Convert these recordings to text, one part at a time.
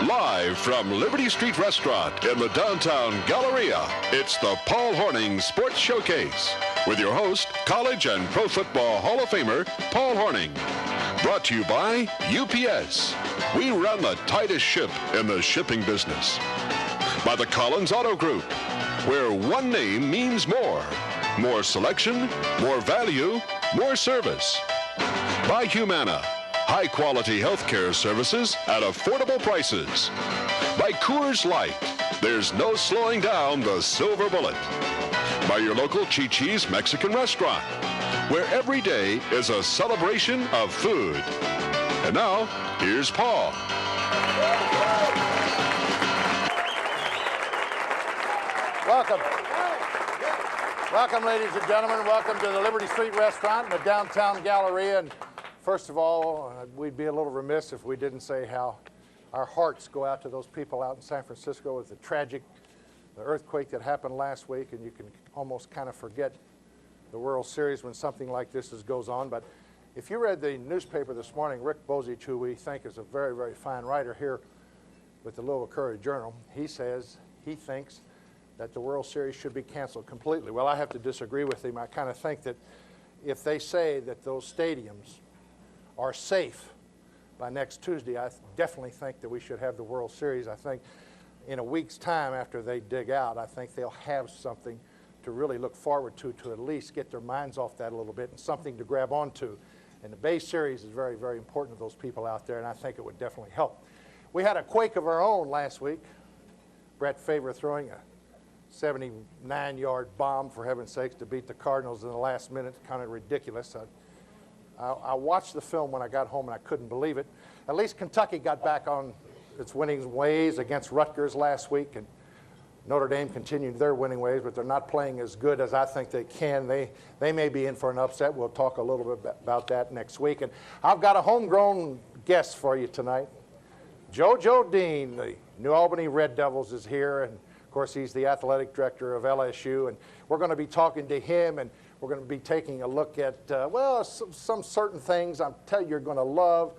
Live from Liberty Street Restaurant in the downtown Galleria, it's the Paul Hornung Sports Showcase with your host, College and Pro Football Hall of Famer, Paul Hornung. Brought to you by UPS. We run the tightest ship in the shipping business. By the Collins Auto Group, where one name means more. More selection, more value, more service. By Humana, high-quality healthcare services at affordable prices. By Coors Light, there's no slowing down the silver bullet. By your local Chi-Chi's Mexican restaurant, where every day is a celebration of food. And now, here's Paul. Welcome. Welcome, ladies and gentlemen. Welcome to the Liberty Street Restaurant in the downtown Galleria. And first of all, we'd be a little remiss if we didn't say how our hearts go out to those people out in San Francisco with the tragic earthquake that happened last week. And you can almost kind of forget the World Series when something like this goes on. But if you read the newspaper this morning, Rick Bozich, who we think is a very, very fine writer here with the Louisville Courier-Journal, he says he thinks that the World Series should be canceled completely. Well, I have to disagree with him. I kind of think that if they say that those stadiums are safe by next Tuesday, I definitely think that we should have the World Series. I think in a week's time after they dig out, I think they'll have something to really look forward to at least get their minds off that a little bit and something to grab onto. And the Bay Series is very, very important to those people out there, and I think it would definitely help. We had a quake of our own last week. Brett Favre throwing a 79-yard bomb, for heaven's sakes, to beat the Cardinals in the last minute. Kind of ridiculous. I watched the film when I got home, and I couldn't believe it. At least Kentucky got back on its winning ways against Rutgers last week, and Notre Dame continued their winning ways, but they're not playing as good as I think they can. They may be in for an upset. We'll talk a little bit about that next week. And I've got a homegrown guest for you tonight. JoJo Dean, the New Albany Red Devils, is here, and of course, he's the athletic director of LSU, and we're going to be talking to him, and we're going to be taking a look at, some certain things I'm telling you you're going to love.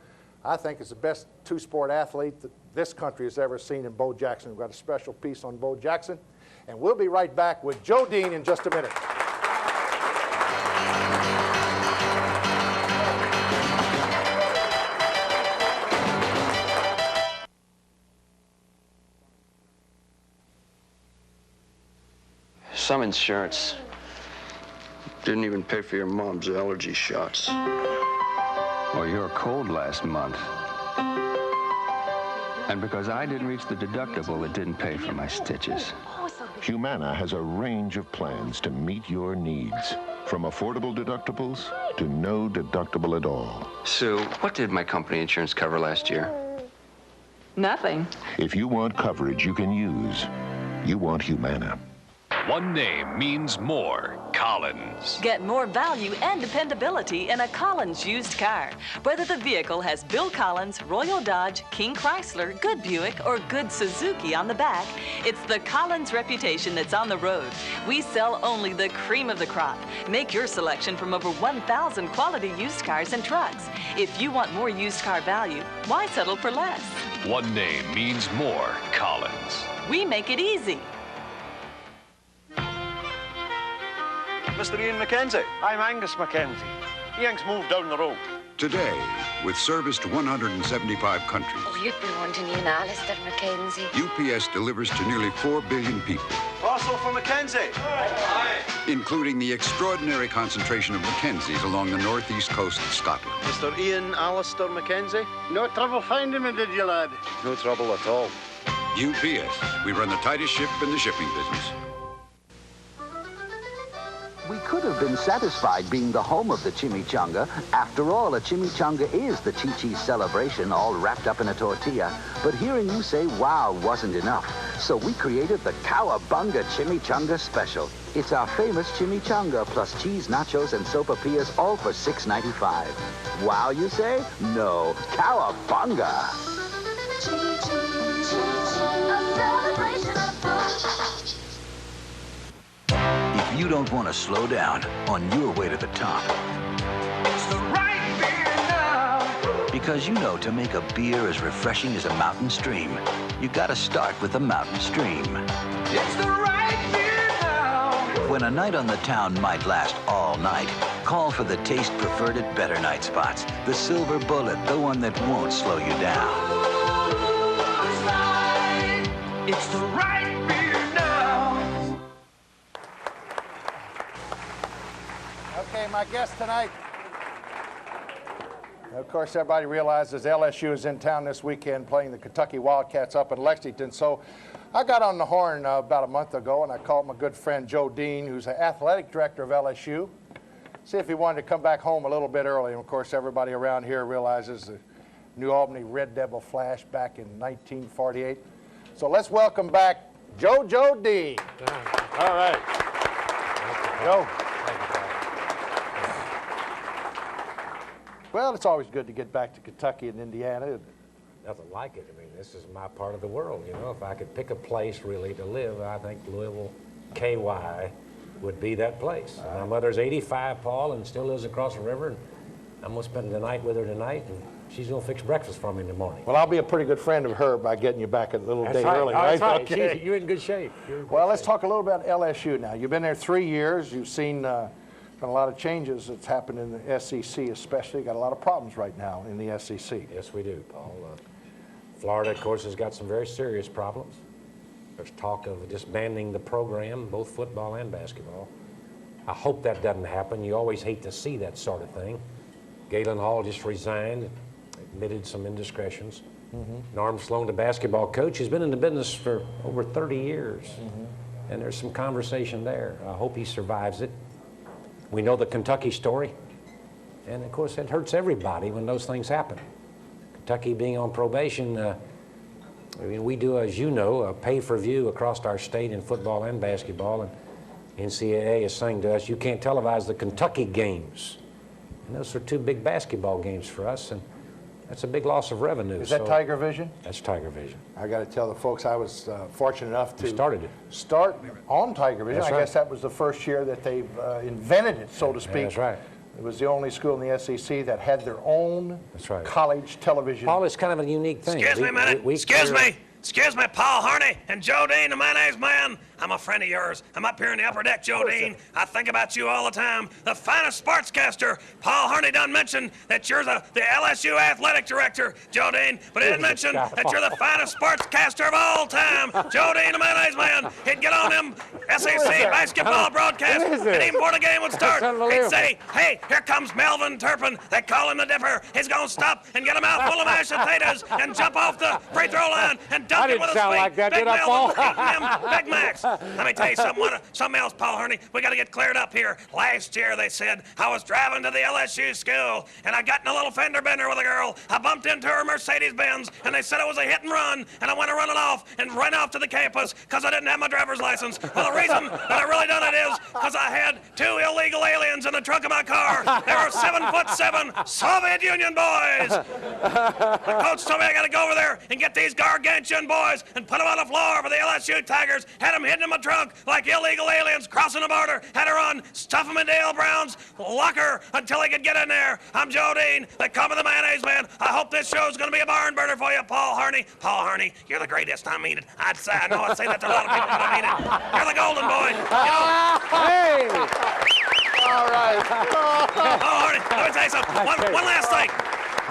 I think it's the best two-sport athlete that this country has ever seen in Bo Jackson. We've got a special piece on Bo Jackson, and we'll be right back with Joe Dean in just a minute. Some insurance didn't even pay for your mom's allergy shots. Or your cold last month. And because I didn't reach the deductible, it didn't pay for my stitches. Humana has a range of plans to meet your needs. From affordable deductibles to no deductible at all. Sue, what did my company insurance cover last year? Nothing. If you want coverage you can use, you want Humana. One name means more. Collins. Get more value and dependability in a Collins used car. Whether the vehicle has Bill Collins, Royal Dodge, King Chrysler, Good Buick, or Good Suzuki on the back, it's the Collins reputation that's on the road. We sell only the cream of the crop. Make your selection from over 1,000 quality used cars and trucks. If you want more used car value, why settle for less? One name means more. Collins. We make it easy. Mr. Ian McKenzie. I'm Angus McKenzie. Ian's moved down the road. Today, with service to 175 countries. Oh, you'd be wanting Ian Alistair McKenzie. UPS delivers to nearly 4 billion people. Also for McKenzie. Aye. Including the extraordinary concentration of Mackenzies along the northeast coast of Scotland. Mr. Ian Alistair McKenzie. No trouble finding me, did you, lad? No trouble at all. UPS. We run the tightest ship in the shipping business. We could have been satisfied being the home of the chimichanga. After all, a chimichanga is the Chi-Chi's celebration, all wrapped up in a tortilla. But hearing you say wow wasn't enough. So we created the Cowabunga Chimichanga Special. It's our famous chimichanga plus cheese, nachos, and sopapillas, all for $6.95. Wow, you say? No, Cowabunga. If you don't want to slow down on your way to the top, Because you know to make a beer as refreshing as a mountain stream, you gotta start with a mountain stream. It's the right beer now. When a night on the town might last all night, call for the taste preferred at Better Night Spots. The silver bullet, the one that won't slow you down. It's the right beer now. Okay, my guest tonight. Of course, everybody realizes LSU is in town this weekend playing the Kentucky Wildcats up in Lexington. So I got on the horn about a month ago, and I called my good friend Joe Dean, who's the athletic director of LSU, see if he wanted to come back home a little bit early. And of course, everybody around here realizes the New Albany Red Devil flash back in 1948. So let's welcome back Joe Dean. All right. Joe. Well, it's always good to get back to Kentucky and Indiana. Nothing like it. I mean, this is my part of the world, you know. If I could pick a place really to live, I think Louisville, KY, would be that place. My mother's 85, Paul, and still lives across the river. And I'm going to spend the night with her tonight, and she's going to fix breakfast for me in the morning. Well, I'll be a pretty good friend of her by getting you back a little day early, right? right? Right. Okay. You're in good shape. Well, let's talk a little about LSU now. You've been there 3 years. You've seen a lot of changes that's happened in the SEC, especially. Got a lot of problems right now in the SEC. Yes, we do, Paul. Florida, of course, has got some very serious problems. There's talk of disbanding the program, both football and basketball. I hope that doesn't happen. You always hate to see that sort of thing. Galen Hall just resigned, admitted some indiscretions. Norm Sloan, the basketball coach, has been in the business for over 30 years. And there's some conversation there. I hope he survives it. We know the Kentucky story. And of course, it hurts everybody when those things happen. Kentucky being on probation, I mean, we do, as you know, a pay-per-view across our state in football and basketball. And NCAA is saying to us, you can't televise the Kentucky games. And those are two big basketball games for us, and that's a big loss of revenue. Is that Tiger Vision? That's Tiger Vision. I got to tell the folks I was fortunate enough to start on Tiger Vision. That's I right. guess that was the first year that they've invented it, so to speak. That's right. It was the only school in the SEC that had their own college television. Paul, it's kind of a unique thing. Excuse me a minute. Excuse me, Paul Hornung and Joe Dean, the mayonnaise man. I'm a friend of yours. I'm up here in the upper deck, Joe Dean. I think about you all the time. The finest sportscaster. Paul Hornung done mention that you're the LSU athletic director, Joe Dean, but he didn't mention that you're the finest sportscaster of all time, Joe Dean, the mayonnaise man. He'd get on them SEC basketball broadcasts, and even before the game would start, he'd say, hey, here comes Melvin Turpin. They call him the Dipper. He's going to stop and get a mouthful of mashed potatoes and jump off the free throw line and dunk it with a sound like that, Big did I, Paul? Melvin, eating them Big Macs. Let me tell you something else, Paul Hornung. We got to get cleared up here. Last year, they said I was driving to the LSU school, and I got in a little fender bender with a girl. I bumped into her Mercedes-Benz, and they said it was a hit and run, and I went to run it off and ran off to the campus because I didn't have my driver's license. Well, the reason that I really done it is because I had 2 illegal aliens in the trunk of my car. They were 7'7" Soviet Union boys. The coach told me I got to go over there and get these gargantuan boys and put them on the floor for the LSU Tigers. Had them hidden in my trunk like illegal aliens crossing the border. Had to run, stuff them in Dale Brown's locker until he could get in there. I'm Joe Dean. They call me the mayonnaise man. I hope this show's going to be a barn burner for you, Paul Hornung. Paul Hornung, you're the greatest. I mean it. I know I say that to a lot of people, but I mean it. You're the golden boy. You know? Hey! All right. Paul Hornung, let me tell you something. One last thing.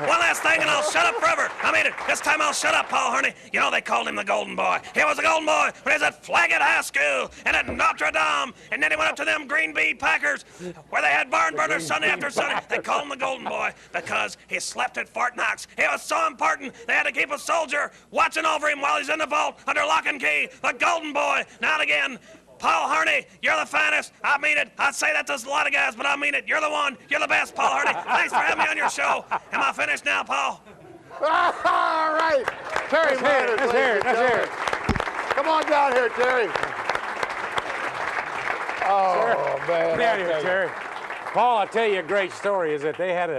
One last thing, and I'll shut up forever. I mean it. This time I'll shut up, Paul Hornung. You know they called him the Golden Boy. He was a Golden Boy when he was at Flaggett High School and at Notre Dame, and then he went up to them Green Bee Packers where they had barn burners Sunday after Sunday. They called him the Golden Boy because he slept at Fort Knox. He was so important they had to keep a soldier watching over him while he's in the vault under lock and key. The Golden Boy. Now and again. Paul Hornung, you're the finest. I mean it. I say that to a lot of guys, but I mean it. You're the one. You're the best, Paul Hornung. Thanks for having me on your show. Am I finished now, Paul? All right. Terry Myers. Let's hear it. Let's hear it. Come on down here, Terry. Oh, man. Get down here, Terry. Paul, I'll tell you a great story is that they had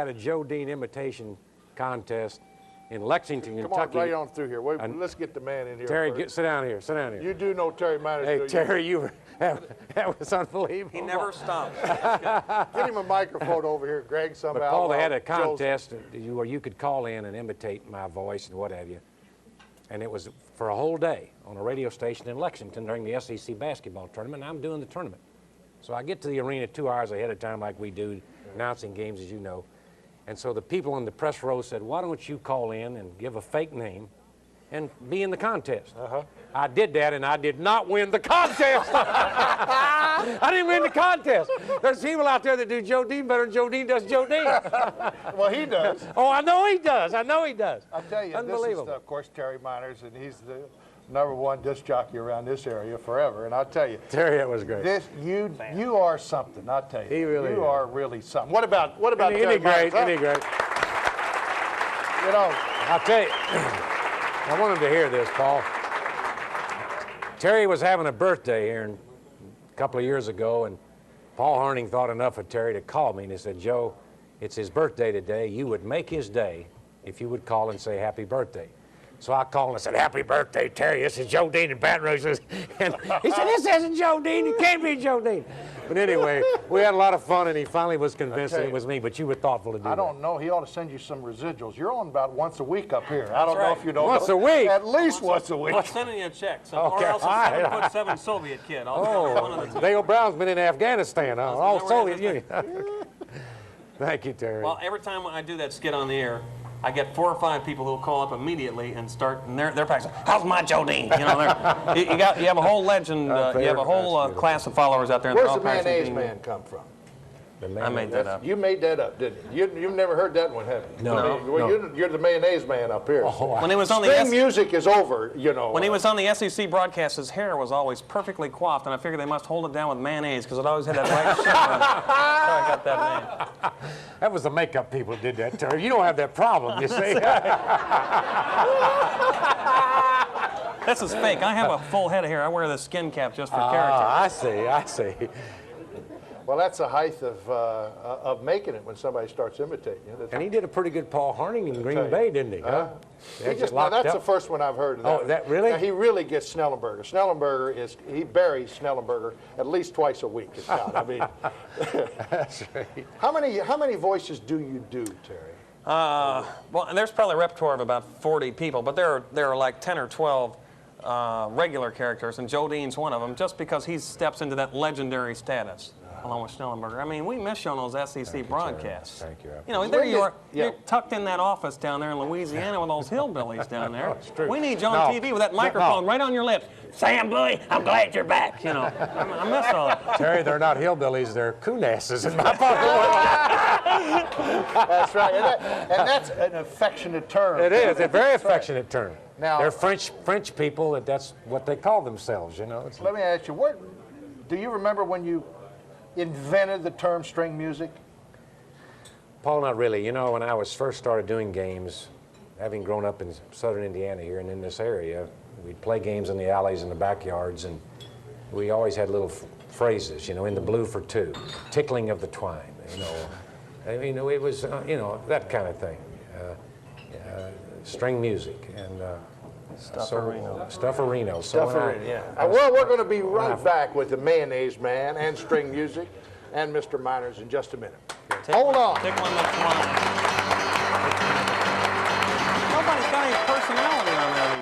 a Joe Dean imitation contest in Lexington, Kentucky. Come on, right on through here. Let's get the man in here. Terry, sit down here. Sit down here. You do know Terry Myers. Hey, Terry, That was unbelievable. He never stopped. Get him a microphone over here, Greg, somehow. But Paul, they had a Joe's- contest where you could call in and imitate my voice and what have you. And it was for a whole day on a radio station in Lexington during the SEC basketball tournament, and I'm doing the tournament. So I get to the arena 2 hours ahead of time like we do, announcing games, as you know. And so the people in the press row said, why don't you call in and give a fake name and be in the contest? I did that, and I did not win the contest. I didn't win the contest. There's people out there that do Joe Dean better than Joe Dean does Joe Dean. Well, he does. Oh, I know he does. I know he does. I'll tell you, this is, of course, Terry Miners, and he's the #1 disc jockey around this area forever. And I'll tell you, Terry, that was great. You are something. I'll tell you, he really you is. are really something. What about Terry Isn't he great? Miners? Isn't he great? You know, I'll tell you, I want him to hear this, Paul. Terry was having a birthday here a couple of years ago, and Paul Hornung thought enough of Terry to call me, and he said, Joe, it's his birthday today. You would make his day if you would call and say happy birthday. So I called and I said, happy birthday, Terry. This is Joe Dean in Baton Rouge. And he said, this isn't Joe Dean. It can't be Joe Dean. But anyway, we had a lot of fun, and he finally was convinced that it was me, but you were thoughtful to do that. I don't know. He ought to send you some residuals. You're on about once a week up here. I don't know if you know. Once a week? At least once a week. Well, sending you a check. So, Okay. Or else a 7'7" Soviet kid. One of the two. Dale Brown's been in Afghanistan. All Soviet Union. Thank you, Terry. Well, every time I do that skit on the air, I get 4 or 5 people who will call up immediately and start, and they're practicing. How's my Joe Dean? You know, you have a whole legend. You have a whole class of followers out there. Where's the mayonnaise man come from? I made that up. You made that up, didn't you? You've never heard that one, have you? No. Well, you're the mayonnaise man up here. When he was on String music is over, you know. When he was on the SEC broadcast, his hair was always perfectly coiffed, and I figured they must hold it down with mayonnaise because it always had that white shit on it. So I got that name. That was the makeup people did that, Terry. You don't have that problem, you see. This is fake. I have a full head of hair. I wear the skin cap just for character. I see. Well, that's the height of making it when somebody starts imitating you. And he did a pretty good Paul Hornung in Green Bay, didn't he? Huh? That's the first one I've heard of that. Oh, that really? Now, he really gets Snellenberger. He buries Snellenberger at least twice a week. It's out. I mean, that's right. How many voices do you do, Terry? Well, there's probably a repertoire of about 40 people, but there are like 10 or 12 regular characters, and Joe Dean's one of them, just because he steps into that legendary status. Along with Snellenberger. I mean, we miss you on those SEC broadcasts. Thank you. You know, there you are. You're tucked in that office down there in Louisiana with those hillbillies down there. It's true. We need you on TV with that microphone right on your lips. Sam Bowie, I'm glad you're back. You know, I miss all that. Terry, they're not hillbillies, they're coonasses in my part. That's right, and that's an affectionate term. It is a very affectionate term. Now, they're French people. That's what they call themselves. You know. Let me ask you, do you remember when you invented the term string music? Paul, not really. You know, when I was first started doing games, having grown up in southern Indiana here and in this area, we'd play games in the alleys and the backyards, and we always had little phrases, you know, in the blue for two, tickling of the twine, you know. I mean, it was, you know, that kind of thing. String music and Stufferino. Well, we're going to be right back with the mayonnaise man and string music and Mr. Miners in just a minute. Hold on. Tickling the twine. Nobody's got any personality on that.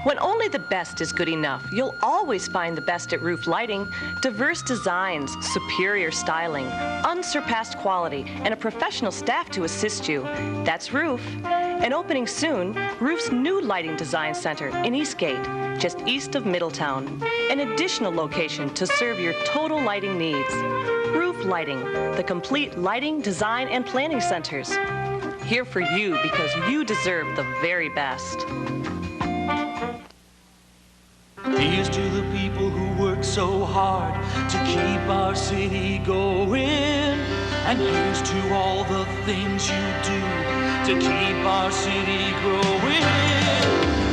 When only the best is good enough, you'll always find the best at Roof Lighting. Diverse designs, superior styling, unsurpassed quality, and a professional staff to assist you. That's Roof. And opening soon, Roof's new lighting design center in Eastgate, just east of Middletown. An additional location to serve your total lighting needs. Roof Lighting, the complete lighting, design, and planning centers. Here for you because you deserve the very best. Here's to the people who work so hard to keep our city going. And here's to all the things you do to keep our city growing.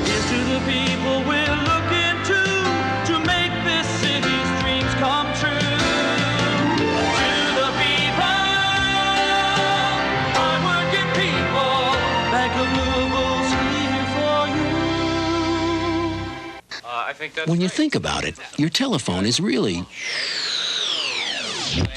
Here's to the people we're looking to make this city's dreams come true. To the people, hard-working people, Bank of Louisville's here for you. When you think about it, your telephone is really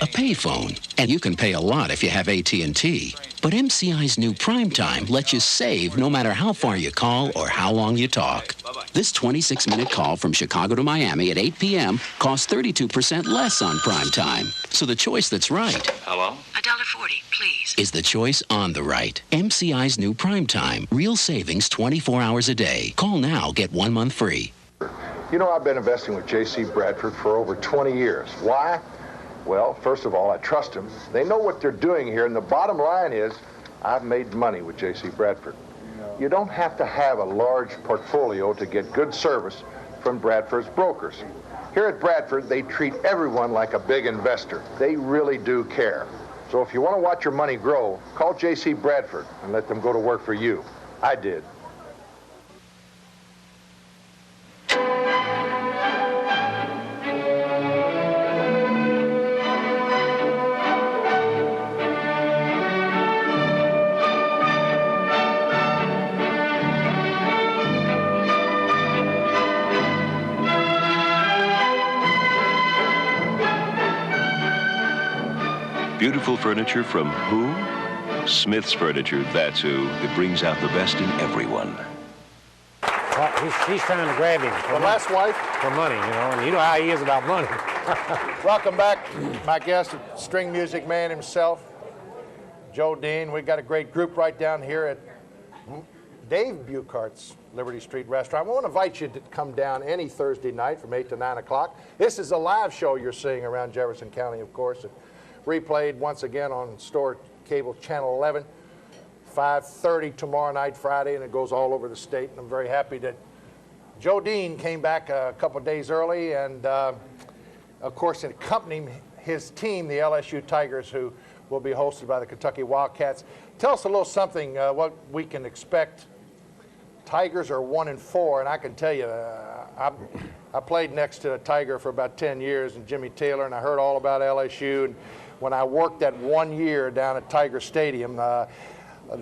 a payphone, and you can pay a lot if you have AT&T. But MCI's new Primetime lets you save no matter how far you call or how long you talk. This 26-minute call from Chicago to Miami at 8 p.m. costs 32% less on Primetime. So the choice that's right. Hello? $1.40, please. Is the choice on the right. MCI's new Primetime. Real savings 24 hours a day. Call now, get 1 month free. You know, I've been investing with J.C. Bradford for over 20 years. Why? Well, first of all, I trust them. They know what they're doing here, and the bottom line is I've made money with J.C. Bradford. You don't have to have a large portfolio to get good service from Bradford's brokers. Here at Bradford, they treat everyone like a big investor. They really do care. So if you want to watch your money grow, call J.C. Bradford and let them go to work for you. I did. Beautiful furniture from who? Smith's Furniture, that's who. It brings out the best in everyone. Well, he's trying to grab him. The last wife? For money, you know, and you know how he is about money. Welcome back, my guest, string music man himself, Joe Dean. We've got a great group right down here at Dave Bucart's Liberty Street Restaurant. I want to invite you to come down any Thursday night from 8 to 9 o'clock. This is a live show you're seeing around Jefferson County, of course. Replayed once again on Store Cable Channel 11, 5:30 tomorrow night, Friday, and it goes all over the state. And I'm very happy that Joe Dean came back a couple of days early, and of course, accompanying his team, the LSU Tigers, who will be hosted by the Kentucky Wildcats. Tell us a little something what we can expect. Tigers are 1-4, and I can tell you, I played next to a Tiger for about 10 years, and Jimmy Taylor, and I heard all about LSU. And when I worked that 1 year down at Tiger Stadium, the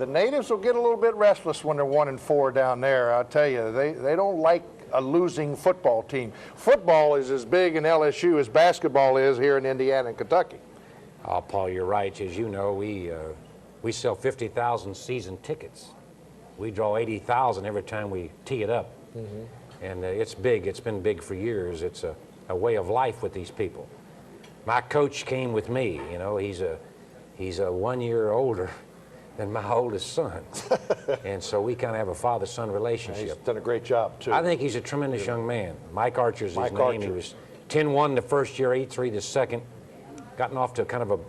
natives will get a little bit restless when they're 1-4 down there. I'll tell you, they don't like a losing football team. Football is as big in LSU as basketball is here in Indiana and Kentucky. Oh, Paul, you're right. As you know, we sell 50,000 season tickets. We draw 80,000 every time we tee it up. Mm-hmm. And it's big. It's been big for years. It's a way of life with these people. My coach came with me. You know, he's a 1 year older than my oldest son. And so we kind of have a father-son relationship. He's done a great job, too. I think he's a tremendous young man. Mike Archer's his name. He was 10-1 the first year, 8-3 the second. Gotten off to kind of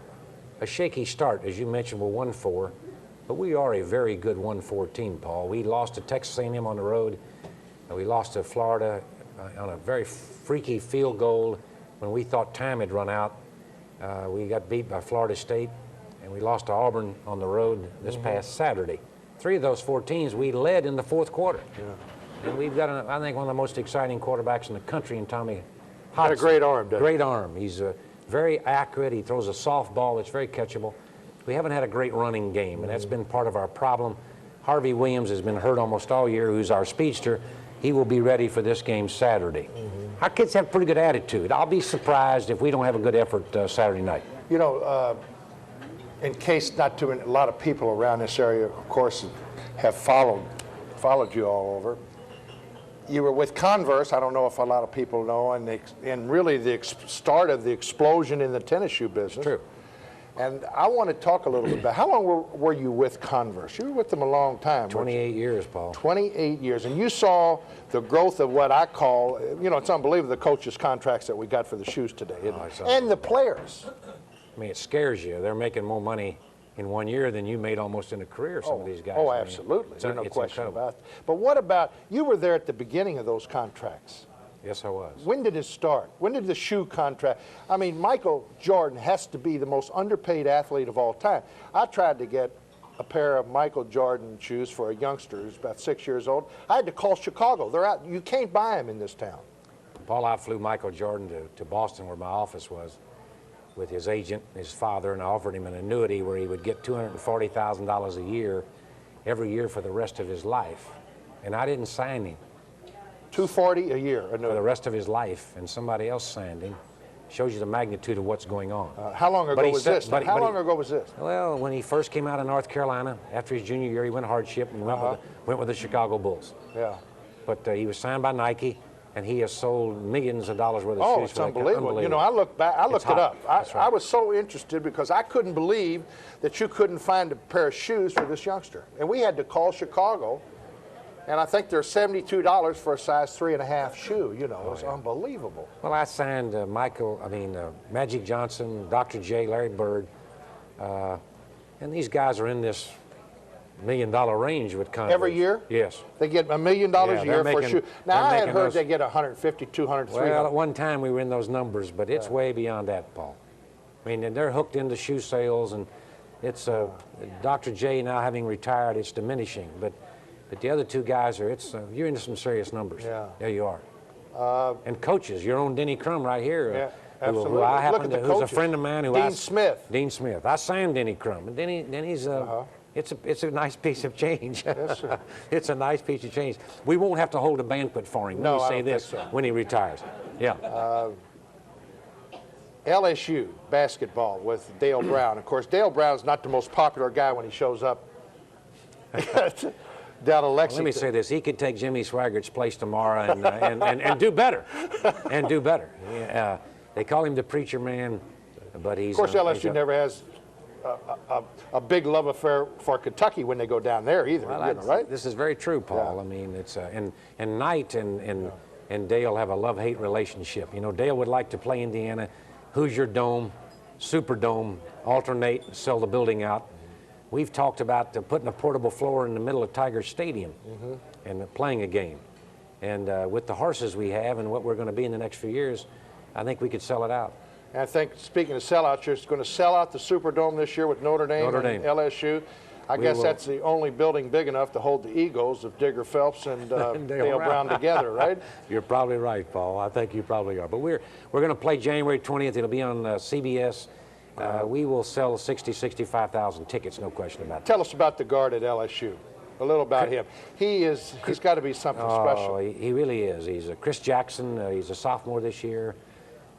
a shaky start, as you mentioned, with 1-4. But we are a very good 1-4 team, Paul. We lost to Texas A&M on the road. And we lost to Florida on a very freaky field goal when we thought time had run out. We got beat by Florida State, and we lost to Auburn on the road this past Saturday. 3 of those 4 teams we led in the fourth quarter. Yeah. And we've got, I think, one of the most exciting quarterbacks in the country in Tommy Hudson. Got a great arm, doesn't he? Great arm. He's very accurate. He throws a soft ball that's very catchable. We haven't had a great running game, and that's been part of our problem. Harvey Williams has been hurt almost all year, who's our speedster. He will be ready for this game Saturday. Our kids have pretty good attitude. I'll be surprised if we don't have a good effort Saturday night. You know, in case not too many, a lot of people around this area, of course, have followed you all over. You were with Converse. I don't know if a lot of people know, and really the start of the explosion in the tennis shoe business. True. And I want to talk a little bit about, how long were you with Converse? You were with them a long time. 28 years, Paul. 28 years. And you saw the growth of what I call, you know, it's unbelievable the coaches' contracts that we got for the shoes today. And the players. I mean, it scares you. They're making more money in 1 year than you made almost in a career, some of these guys. Oh, absolutely. There's no question about it. But what about, you were there at the beginning of those contracts. Yes, I was. When did it start? When did the shoe contract? I mean, Michael Jordan has to be the most underpaid athlete of all time. I tried to get a pair of Michael Jordan shoes for a youngster who's about 6 years old. I had to call Chicago. They're out. You can't buy them in this town. Paul, I flew Michael Jordan to Boston, where my office was, with his agent, his father, and I offered him an annuity where he would get $240,000 a year every year for the rest of his life. And I didn't sign him. $240 a year. For the rest of his life, and somebody else signed him. Shows you the magnitude of what's going on. How long ago was this? How long ago was this? Well, when he first came out of North Carolina, after his junior year, he went hardship and went with the Chicago Bulls. Yeah. But he was signed by Nike, and he has sold millions of dollars worth of shoes. Oh, it's unbelievable. You know, I looked back, I looked it up. I was so interested because I couldn't believe that you couldn't find a pair of shoes for this youngster. And we had to call Chicago, and I think they're $72 for a size 3.5 shoe. You know, it was unbelievable. Well, I signed Magic Johnson, Dr. J, Larry Bird, and these guys are in this $1 million range with Converse. Every year? Yes. They get $1 million a year for a shoe. Now, I had heard they get 150, 200, 300. Well, at one time we were in those numbers, but it's way beyond that, Paul. I mean, they're hooked into shoe sales, and it's Dr. J now having retired, it's diminishing. But the other two guys are, you're into some serious numbers. Yeah. There you are. And coaches, your own Denny Crum right here. Yeah, absolutely. Who I happen to, who's a friend of mine. Dean Smith. Dean Smith. I signed Denny Crum. And Denny's, it's a nice piece of change. Yes, sir. It's a nice piece of change. We won't have to hold a banquet for him. No, Let me I say don't this think so. when he retires. Yeah. LSU basketball with Dale Brown. Of course, Dale Brown's not the most popular guy when he shows up down to Lexington. Let me say this: he could take Jimmy Swaggart's place tomorrow and do better, and do better. They call him the preacher man, but he's. Of course, LSU never has a big love affair for Kentucky when they go down there either. Well, right? This is very true, Paul. I mean, it's and Knight and Dale have a love-hate relationship. You know, Dale would like to play Indiana, Hoosier Dome, Superdome, alternate, sell the building out. We've talked about putting a portable floor in the middle of Tiger Stadium and playing a game. And with the horses we have and what we're going to be in the next few years, I think we could sell it out. And I think, speaking of sellouts, you're going to sell out the Superdome this year with Notre Dame and LSU. I guess that's the only building big enough to hold the egos of Digger Phelps and Dale Brown together, right? You're probably right, Paul. I think you probably are. But we're going to play January 20th. It'll be on CBS. We will sell 65,000 tickets, no question about it. Tell us about the guard at LSU. A little about him. He's got to be something special. He really is. He's Chris Jackson. He's a sophomore this year.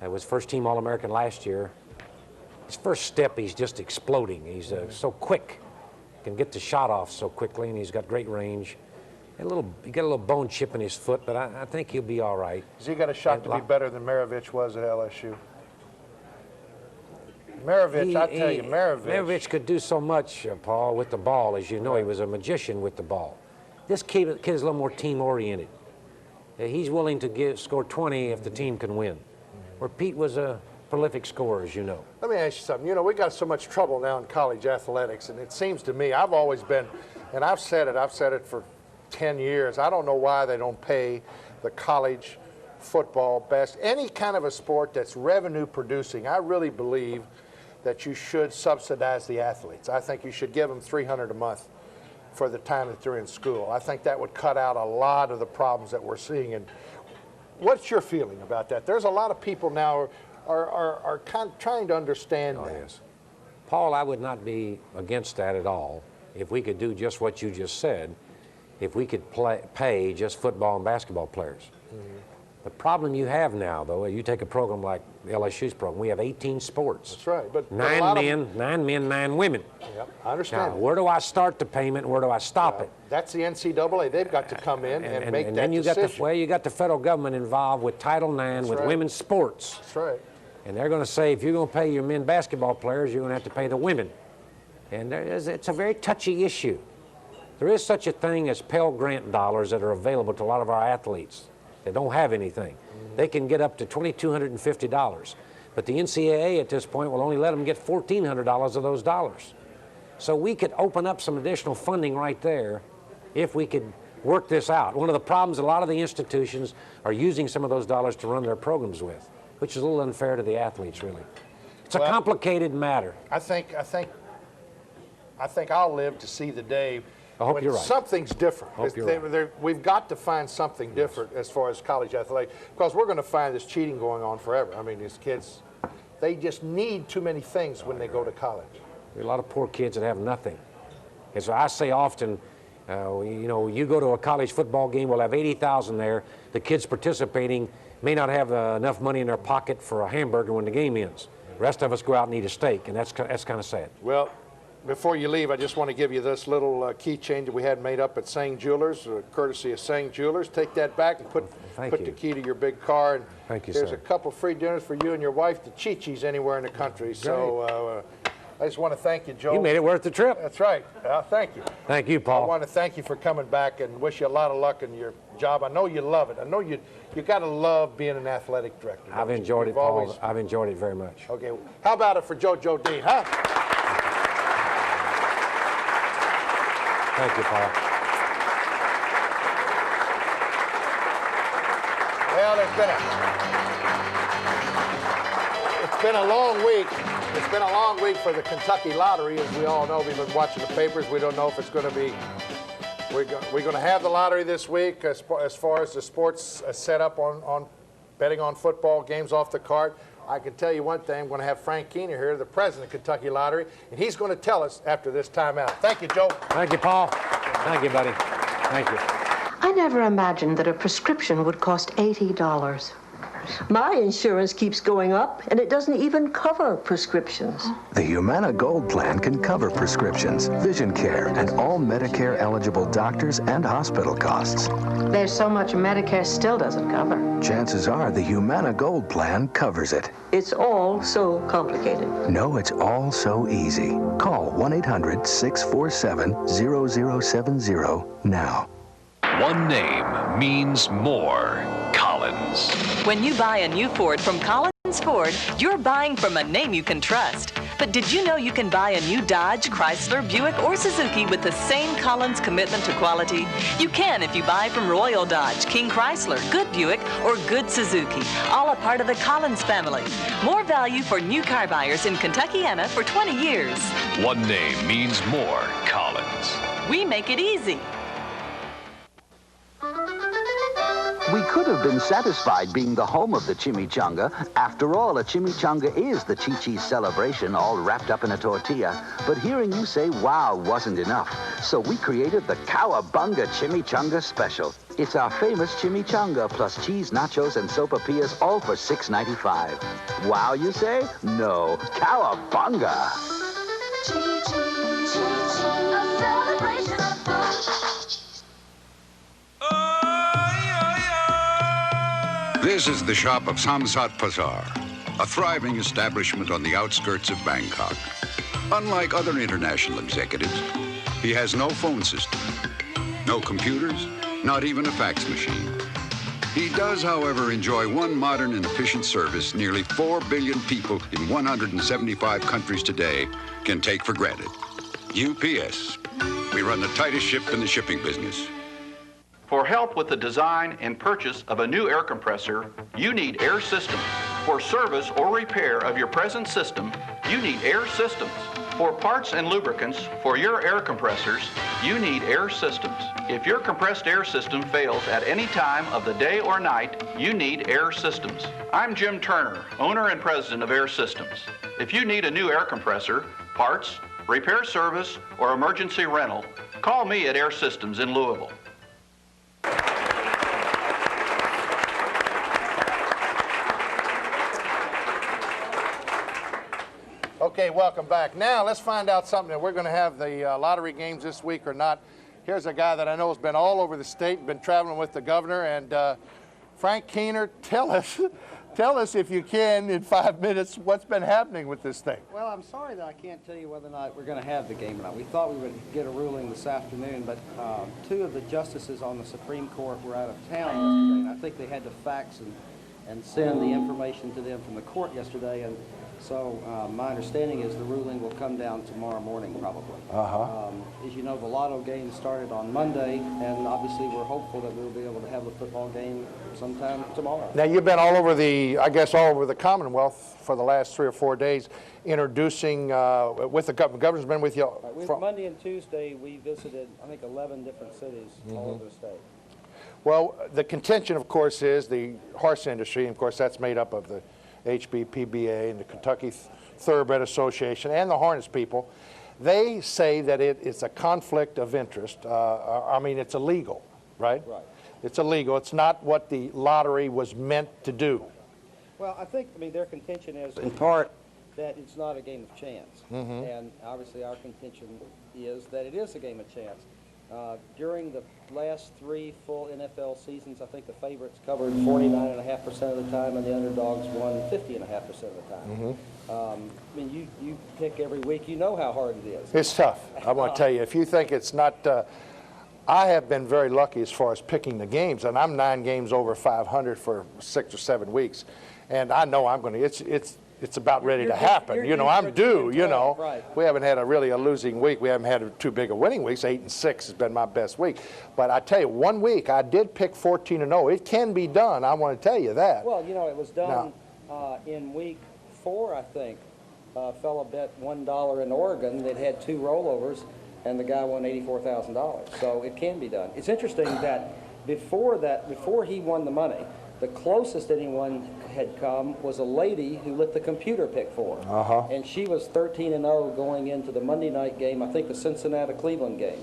Was first-team All-American last year. His first step, he's just exploding. He's so quick. Can get the shot off so quickly, and he's got great range. He got a little bone chip in his foot, but I think he'll be all right. Has he got a shot to be better than Maravich was at LSU? Maravich, I tell you, Maravich could do so much, Paul, with the ball. As you know, he was a magician with the ball. This kid is a little more team-oriented. He's willing to score 20 if the team can win, where Pete was a prolific scorer, as you know. Let me ask you something. You know, we got so much trouble now in college athletics, and it seems to me, I've always been, and I've said it for 10 years, I don't know why they don't pay the college football, any kind of a sport that's revenue producing. I really believe that you should subsidize the athletes. I think you should give them $300 a month for the time that they're in school. I think that would cut out a lot of the problems that we're seeing. And what's your feeling about that? There's a lot of people now are kind of trying to understand that. Yes. Paul, I would not be against that at all if we could do just what you just said, if we could pay just football and basketball players. The problem you have now, though, you take a program like LSU's program, we have 18 sports. That's right. But nine men, 9 women. Yep, I understand. Now, where do I start the payment? Where do I stop it? That's the NCAA. They've got to come in and make that then you decision. you got the federal government involved with Title IX, with women's sports. That's right. And they're going to say, if you're going to pay your men basketball players, you're going to have to pay the women. And it's a very touchy issue. There is such a thing as Pell Grant dollars that are available to a lot of our athletes. They don't have anything. They can get up to $2,250. But the NCAA at this point will only let them get $1,400 of those dollars. So we could open up some additional funding right there if we could work this out. One of the problems a lot of the institutions are using some of those dollars to run their programs with, which is a little unfair to the athletes, really. It's a complicated matter. I think I'll live to see the day I hope when you're right. something's different. Hope you're right. We've got to find something different as far as college athletics, because we're going to find this cheating going on forever. I mean, these kids, they just need too many things when they go to college. There are a lot of poor kids that have nothing. And so I say often, You know, you go to a college football game, we'll have 80,000 there. The kids participating may not have enough money in their pocket for a hamburger when the game ends. The rest of us go out and eat a steak, and that's kind of sad. Well, before you leave, I just want to give you this little keychain that we had made up at Sang Jewelers, courtesy of Sang Jewelers. Take that back and put the key to your big car. And thank you, there's sir. A couple free dinners for you and your wife, the Chi-Chi's, anywhere in the country. Great. So I just want to thank you, Joe. You made it worth the trip. That's right. Thank you. Thank you, Paul. I want to thank you for coming back and wish you a lot of luck in your job. I know you love it. I know you got to love being an athletic director. I've enjoyed it, Paul. I've enjoyed it very much. Okay. How about it for Joe Dean, huh? Thank you, Paul. Well, it's been a long week. It's been a long week for the Kentucky Lottery, as we all know. We've been watching the papers. We don't know if it's going to be. We're going to have the lottery this week as far as the sports set up on betting on football games off the cart. I can tell you one thing. I'm going to have Frank Keener here, the president of Kentucky Lottery, and he's going to tell us after this timeout. Thank you, Joe. Thank you, Paul. Thank you, buddy. Thank you. I never imagined that a prescription would cost $80. My insurance keeps going up, and it doesn't even cover prescriptions. The Humana Gold Plan can cover prescriptions, vision care, and all Medicare-eligible doctors and hospital costs. There's so much Medicare still doesn't cover. Chances are the Humana Gold Plan covers it. It's all so complicated. No, it's all so easy. Call 1-800-647-0070 now. One name means more. Collins. When you buy a new Ford from Collins Ford, you're buying from a name you can trust. But did you know you can buy a new Dodge, Chrysler, Buick, or Suzuki with the same Collins commitment to quality? You can if you buy from Royal Dodge, King Chrysler, Good Buick, or Good Suzuki, all a part of the Collins family. More value for new car buyers in Kentuckiana for 20 years. One name means more. Collins. We make it easy. We could have been satisfied being the home of the chimichanga. After all, a chimichanga is the Chi-Chi's celebration, all wrapped up in a tortilla. But hearing you say wow wasn't enough, so we created the Cowabunga Chimichanga Special. It's our famous chimichanga plus cheese, nachos, and sopapillas, all for $6.95. Wow, you say? No, Cowabunga. Chi-Chi, a celebration of food. This is the shop of Samsat Bazaar, a thriving establishment on the outskirts of Bangkok. Unlike other international executives, he has no phone system, no computers, not even a fax machine. He does, however, enjoy one modern and efficient service nearly 4 billion people in 175 countries today can take for granted. UPS. We run the tightest ship in the shipping business. For help with the design and purchase of a new air compressor, you need Air Systems. For service or repair of your present system, you need Air Systems. For parts and lubricants for your air compressors, you need Air Systems. If your compressed air system fails at any time of the day or night, you need Air Systems. I'm Jim Turner, owner and president of Air Systems. If you need a new air compressor, parts, repair service, or emergency rental, call me at Air Systems in Louisville. Okay, welcome back. Now, let's find out something. That we're going to have the lottery games this week or not. Here's a guy that I know has been all over the state, been traveling with the governor. And Frank Keener, tell us if you can, in 5 minutes, what's been happening with this thing. Well, I'm sorry that I can't tell you whether or not we're going to have the game or not. We thought we would get a ruling this afternoon, but 2 of the justices on the Supreme Court were out of town yesterday, and I think they had to fax and send the information to them from the court yesterday. And so my understanding is the ruling will come down tomorrow morning, probably. As you know, the lotto game started on Monday, and obviously we're hopeful that we'll be able to have the football game sometime tomorrow. Now, you've been all over all over the Commonwealth for the last 3 or 4 days, introducing with the governor. The governor's been with you. Monday and Tuesday, we visited, I think, 11 different cities all over the state. Well, the contention, of course, is the horse industry, and of course that's made up of the HBPBA and the Kentucky Thoroughbred Association and the harness people. They say that it's a conflict of interest. I mean, it's illegal, right? Right. It's illegal. It's not what the lottery was meant to do. Well, I mean, their contention is, in part, that it's not a game of chance. Mhm. And obviously our contention is that it is a game of chance. During the last 3 full NFL seasons, I think the favorites covered 49.5% of the time, and the underdogs won 50.5% of the time. I mean, you pick every week. You know how hard it is. It's tough. I want to tell you, if you think it's not, I have been very lucky as far as picking the games, and I'm 9 games over 500 for 6 or 7 weeks, and I know I'm going to. It's about ready to happen. You know, I'm due. You know, right. We haven't had a losing week. We haven't had too big of winning weeks. 8 and 6 has been my best week. But I tell you, 1 week I did pick 14-0. It can be done. I want to tell you that. Well, you know, it was done in week 4, I think. A fellow bet $1 in Oregon that had 2 rollovers, and the guy won $84,000. So it can be done. It's interesting that before he won the money, the closest anyone had come was a lady who lit the computer pick for him. And she was 13-0 going into the Monday night game, I think the Cincinnati-Cleveland game.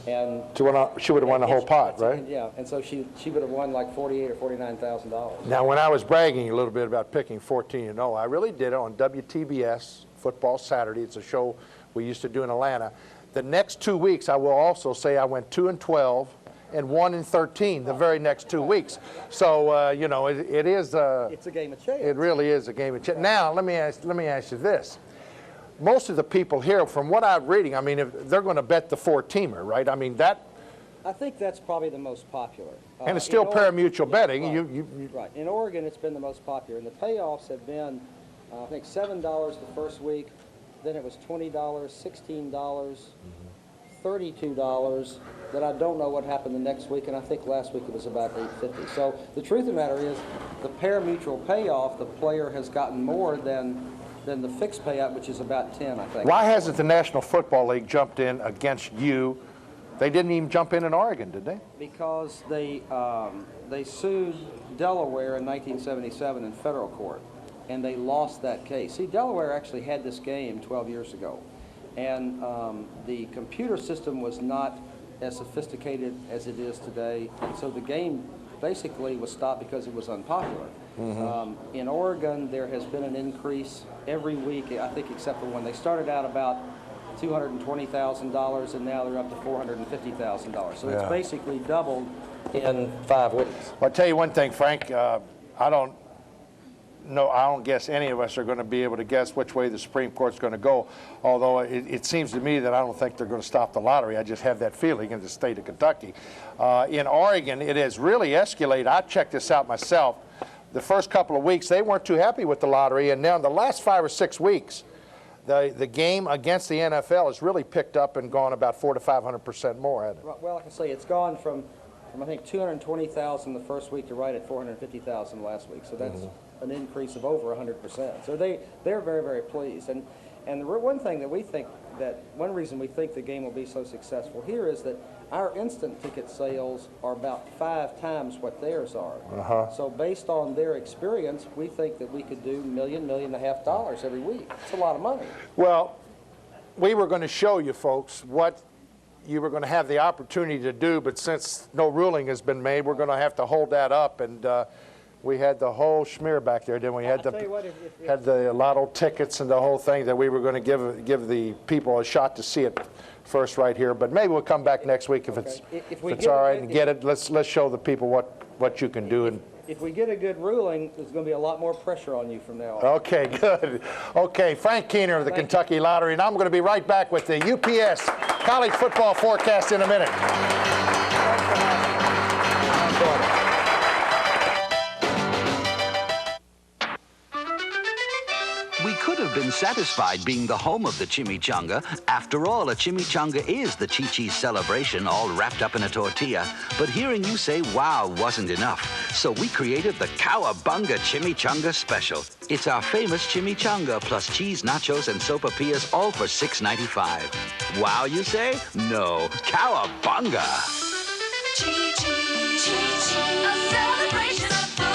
And she would have won the whole pot, right? Yeah, and so she would have won like $48,000 or $49,000. Now, when I was bragging a little bit about picking 14-0, I really did it on WTBS Football Saturday. It's a show we used to do in Atlanta. The next 2 weeks, I will also say I went 2-12 and 1-13 the very next 2 weeks. So you know, it is. It's a game of chance. It really is a game of chance. Now, let me ask you this. Most of the people here, from what I'm reading, I mean, if they're going to bet the 4-teamer, right? I mean, that. I think that's probably the most popular. And it's still pari-mutuel betting. Right. Right. In Oregon, it's been the most popular, and the payoffs have been, I think, $7 the first week, then it was $20, $16, $32. Then I don't know what happened the next week, and I think last week it was about $8.50. So the truth of the matter is, the pari-mutuel payoff, the player has gotten more than the fixed payout, which is about 10, I think. Why hasn't the National Football League jumped in against you? They didn't even jump in Oregon, did they? Because they sued Delaware in 1977 in federal court, and they lost that case. See, Delaware actually had this game 12 years ago, and the computer system was not as sophisticated as it is today, and so the game basically was stopped because it was unpopular. In Oregon, there has been an increase every week, I think, except for when they started out about $220,000, and now they're up to $450,000. So it's basically doubled in 5 weeks. Well, I'll tell you one thing, Frank. I don't guess any of us are going to be able to guess which way the Supreme Court's going to go, although it seems to me that I don't think they're going to stop the lottery. I just have that feeling in the state of Kentucky. In Oregon, it has really escalated. I checked this out myself. The first couple of weeks, they weren't too happy with the lottery, and now in the last 5 or 6 weeks, the game against the NFL has really picked up and gone about 400 to 500% more, hasn't it? Well, like I say, it's gone from I think 220,000 the first week to right at 450,000 last week. So that's an increase of over 100%. So they're very, very pleased. And the one thing that we think one reason we think the game will be so successful here is that our instant ticket sales are about 5 times what theirs are. So based on their experience, we think that we could do $1 million, $1.5 million every week. It's a lot of money. Well, we were going to show you folks what you were going to have the opportunity to do, but since no ruling has been made, we're going to have to hold that up. And we had the whole schmear back there, didn't we? Had the lotto tickets and the whole thing that we were going to give the people a shot to see it first right here. But maybe we'll come back next week if it's all right and get it. Let's show the people what you can do. And if we get a good ruling, there's going to be a lot more pressure on you from now on. Okay, good. Okay, Frank Keener of the Kentucky Lottery, and I'm going to be right back with the UPS college football forecast in a minute. We could have been satisfied being the home of the chimichanga. After all, a chimichanga is the Chi-Chi's celebration, all wrapped up in a tortilla. But hearing you say wow wasn't enough, so we created the Cowabunga Chimichanga Special. It's our famous chimichanga plus cheese, nachos, and sopapillas, all for $6.95. Wow, you say? No, Cowabunga. Chi-Chi, a celebration of food.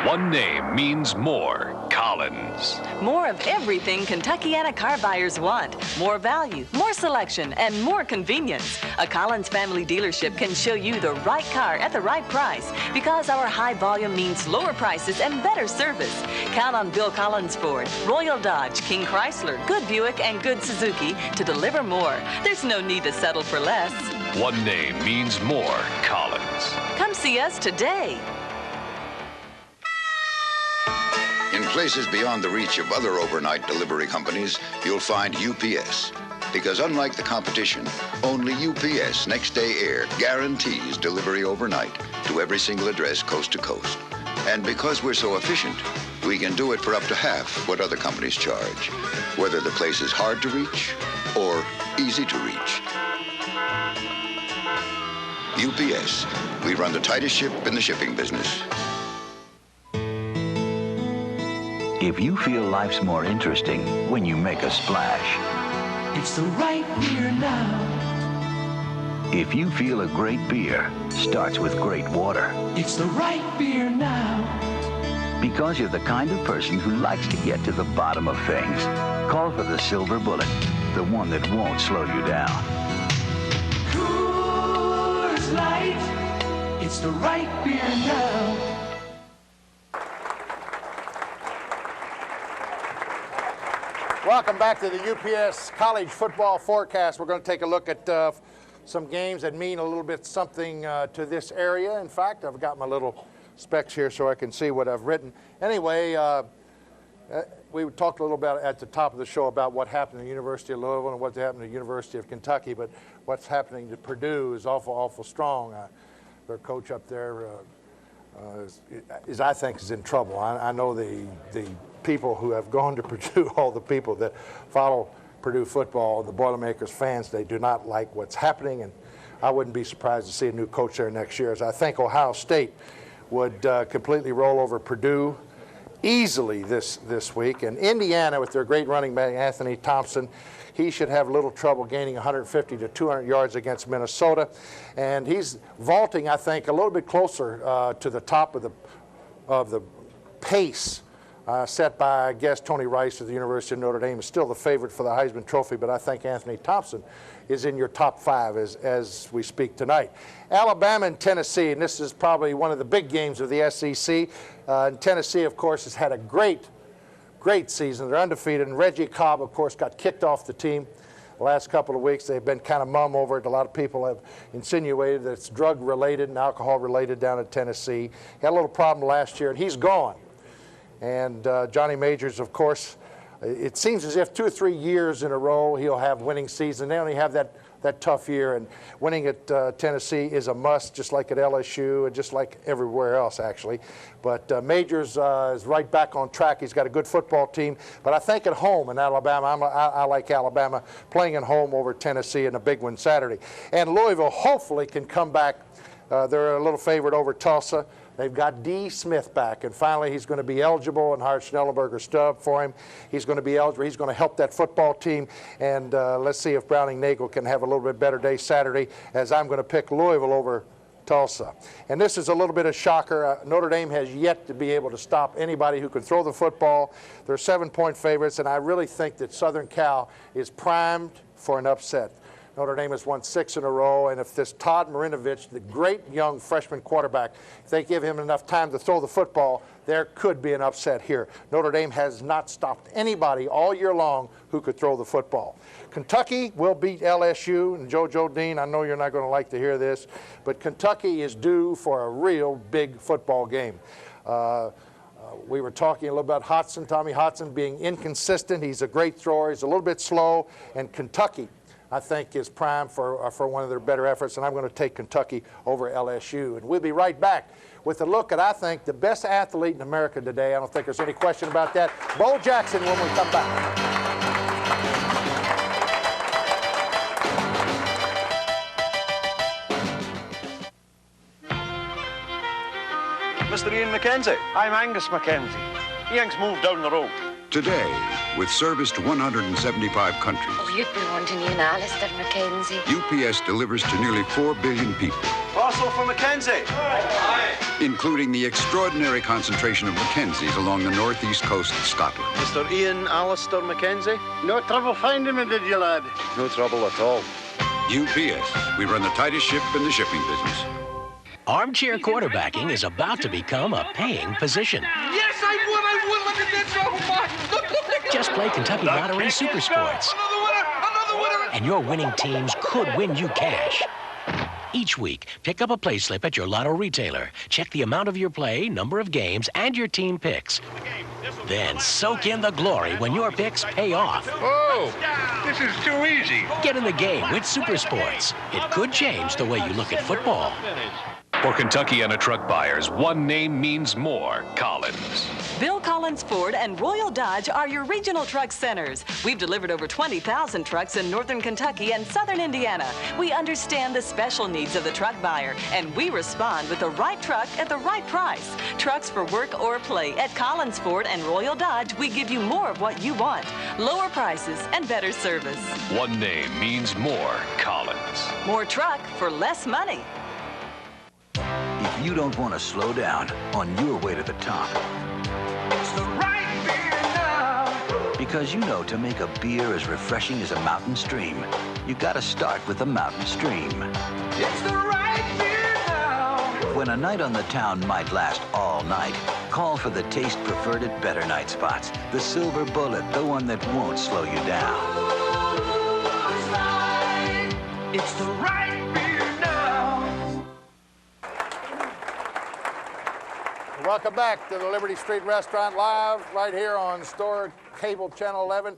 One name means more Collins. Collins. More of everything Kentuckiana car buyers want. More value, more selection, and more convenience. A Collins family dealership can show you the right car at the right price because our high volume means lower prices and better service. Count on Bill Collins Ford, Royal Dodge, King Chrysler, Good Buick, and Good Suzuki to deliver more. There's no need to settle for less. One name means more Collins. Come see us today. In places beyond the reach of other overnight delivery companies, you'll find UPS. Because unlike the competition, only UPS Next Day Air guarantees delivery overnight to every single address coast to coast. And because we're so efficient, we can do it for up to half what other companies charge, whether the place is hard to reach or easy to reach. UPS, we run the tightest ship in the shipping business. If you feel life's more interesting when you make a splash. It's the right beer now. If you feel a great beer starts with great water. It's the right beer now. Because you're the kind of person who likes to get to the bottom of things. Call for the Silver Bullet, the one that won't slow you down. Coors Light. It's the right beer now. Welcome back to the UPS College Football Forecast. We're going to take a look at some games that mean a little bit something to this area. In fact, I've got my little specs here so I can see what I've written. Anyway, we talked a little bit at the top of the show about what happened at the University of Louisville and what happened at the University of Kentucky, but what's happening to Purdue is awful strong. Their coach up there I think is in trouble. I know the people who have gone to Purdue, all the people that follow Purdue football, the Boilermakers fans, they do not like what's happening, and I wouldn't be surprised to see a new coach there next year, as I think Ohio State would completely roll over Purdue easily this week. And Indiana, with their great running back, Anthony Thompson, he should have little trouble gaining 150 to 200 yards against Minnesota. And he's vaulting, I think, a little bit closer to the top of the pace set by, I guess, Tony Rice of the University of Notre Dame is still the favorite for the Heisman Trophy, but I think Anthony Thompson is in your top 5 as we speak tonight. Alabama and Tennessee, and this is probably one of the big games of the SEC. And Tennessee, of course, has had a great season. They're undefeated, and Reggie Cobb, of course, got kicked off the team the last couple of weeks. They've been kind of mum over it. A lot of people have insinuated that it's drug-related and alcohol-related down in Tennessee. He had a little problem last year, and he's gone. And Johnny Majors, of course, it seems as if 2 or 3 years in a row he'll have winning season. They only have that tough year, and winning at Tennessee is a must, just like at LSU and just like everywhere else, actually. But Majors is right back on track. He's got a good football team. But I think at home in Alabama, I like Alabama playing at home over Tennessee in a big one Saturday. And Louisville hopefully can come back. They're a little favorite over Tulsa. They've got D. Smith back, and finally he's going to be eligible, and hired Schnellenberger Stubb for him. He's going to be eligible. He's going to help that football team, and let's see if Browning Nagel can have a little bit better day Saturday, as I'm going to pick Louisville over Tulsa. And this is a little bit of shocker. Notre Dame has yet to be able to stop anybody who can throw the football. They're 7-point favorites, and I really think that Southern Cal is primed for an upset. Notre Dame has won 6 in a row, and if this Todd Marinovich, the great young freshman quarterback, if they give him enough time to throw the football, there could be an upset here. Notre Dame has not stopped anybody all year long who could throw the football. Kentucky will beat LSU, and Joe Dean, I know you're not going to like to hear this, but Kentucky is due for a real big football game. We were talking a little about Hodson, Tommy Hodson being inconsistent. He's a great thrower. He's a little bit slow, and Kentucky, I think, is primed for one of their better efforts, and I'm going to take Kentucky over LSU. And we'll be right back with a look at, I think, the best athlete in America today. I don't think there's any question about that. Bo Jackson when we come back. Mr. Ian McKenzie. I'm Angus McKenzie. Ian's moved down the road. Today, with service to 175 countries. Oh, you'd be wanting you now, Mr. Mackenzie. UPS delivers to nearly 4 billion people, Also for Mackenzie. including the extraordinary concentration of Mackenzies along the northeast coast of Scotland. Mr. Ian Alistair Mackenzie? No trouble finding me, did you, lad? No trouble at all. UPS, we run the tightest ship in the shipping business. Armchair quarterbacking is about to become a paying position. Yes, I would. Look at this. Oh, my. Just play Kentucky Lottery Super Sports. Another winner. And your winning teams could win you cash. Each week, pick up a play slip at your lotto retailer. Check the amount of your play, number of games, and your team picks. Then soak in the glory when your picks pay off. Oh, this is too easy. Get in the game with Super Sports. It could change the way you look at football. For Kentuckiana truck buyers, one name means more: Collins. Bill Collins Ford and Royal Dodge are your regional truck centers. We've delivered over 20,000 trucks in northern Kentucky and southern Indiana. We understand the special needs of the truck buyer, and we respond with the right truck at the right price. Trucks for work or play. At Collins Ford and Royal Dodge, we give you more of what you want. Lower prices and better service. One name means more: Collins. More truck for less money. If you don't want to slow down on your way to the top, It's the right beer now. because you know to make a beer as refreshing as a mountain stream, you gotta start with a mountain stream. It's the right beer now. When a night on the town might last all night, call for the taste preferred at better night spots. The Silver Bullet, the one that won't slow you down. It's the right beer now. Welcome back to the Liberty Street Restaurant live right here on Store Cable Channel 11.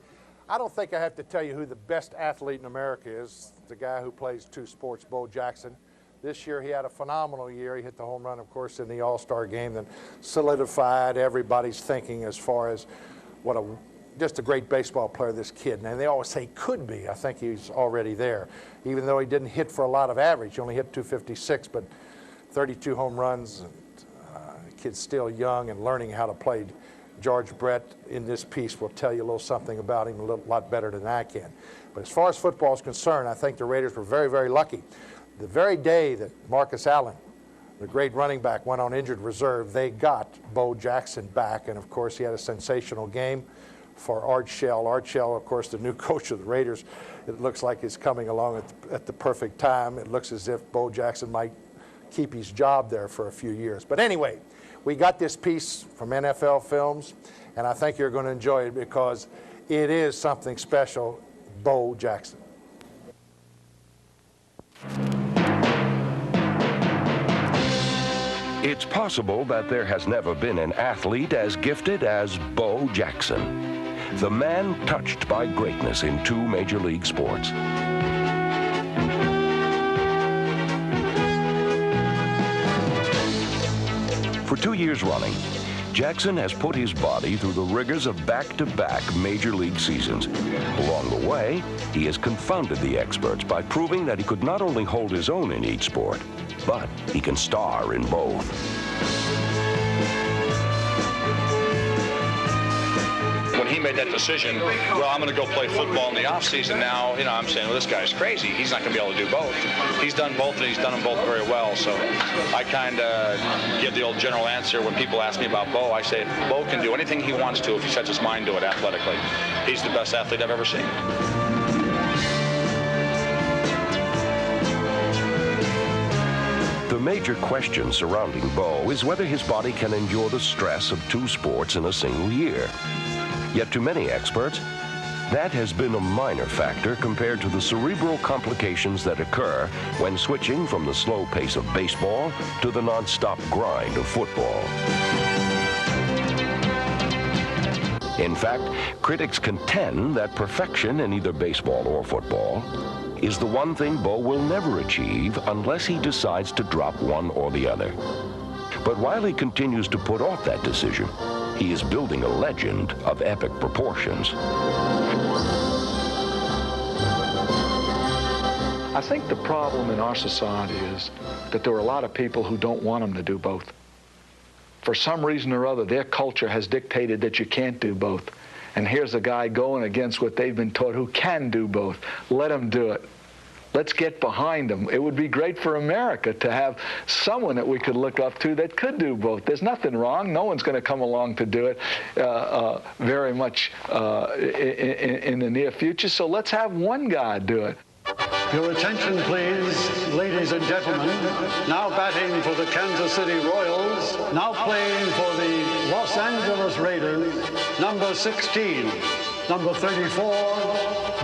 I don't think I have to tell you who the best athlete in America is. The guy who plays two sports, Bo Jackson. This year he had a phenomenal year. He hit the home run, of course, in the All-Star game that solidified everybody's thinking as far as what just a great baseball player this kid. And they always say could be. I think he's already there. Even though he didn't hit for a lot of average. He only hit 256, but 32 home runs. Kid's still young and learning how to play. George Brett in this piece will tell you a little something about him, a lot better than I can. But as far as football is concerned, I think the Raiders were very, very lucky. The very day that Marcus Allen, the great running back, went on injured reserve, they got Bo Jackson back. And, of course, he had a sensational game for Art Shell. Art Shell, of course, the new coach of the Raiders, it looks like is coming along at the perfect time. It looks as if Bo Jackson might keep his job there for a few years. But anyway, we got this piece from NFL Films, and I think you're going to enjoy it because it is something special, Bo Jackson. It's possible that there has never been an athlete as gifted as Bo Jackson, the man touched by greatness in two major league sports. For 2 years running, Jackson has put his body through the rigors of back-to-back major league seasons. Along the way, he has confounded the experts by proving that he could not only hold his own in each sport, but he can star in both. When he made that decision, well, I'm going to go play football in the offseason now, I'm saying, well, this guy's crazy. He's not going to be able to do both. He's done both, and he's done them both very well. So I kind of give the old general answer when people ask me about Bo. I say, Bo can do anything he wants to if he sets his mind to it athletically. He's the best athlete I've ever seen. The major question surrounding Bo is whether his body can endure the stress of two sports in a single year. Yet to many experts, that has been a minor factor compared to the cerebral complications that occur when switching from the slow pace of baseball to the nonstop grind of football. In fact, critics contend that perfection in either baseball or football is the one thing Bo will never achieve unless he decides to drop one or the other. But while he continues to put off that decision, he is building a legend of epic proportions. I think the problem in our society is that there are a lot of people who don't want them to do both. For some reason or other, their culture has dictated that you can't do both. And here's a guy going against what they've been taught who can do both. Let him do it. Let's get behind him. It would be great for America to have someone that we could look up to that could do both. There's nothing wrong. No one's going to come along to do it very much in the near future. So let's have one guy do it. Your attention, please, ladies and gentlemen. Now batting for the Kansas City Royals, now playing for the Los Angeles Raiders, number 16, number 34,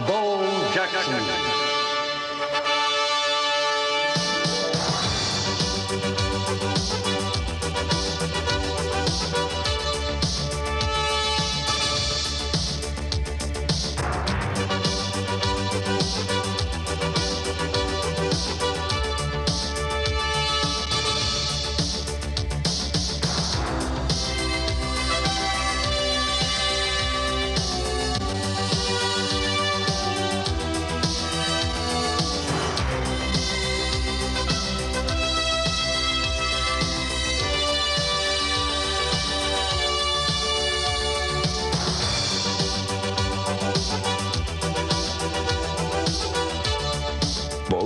Bo Jackson.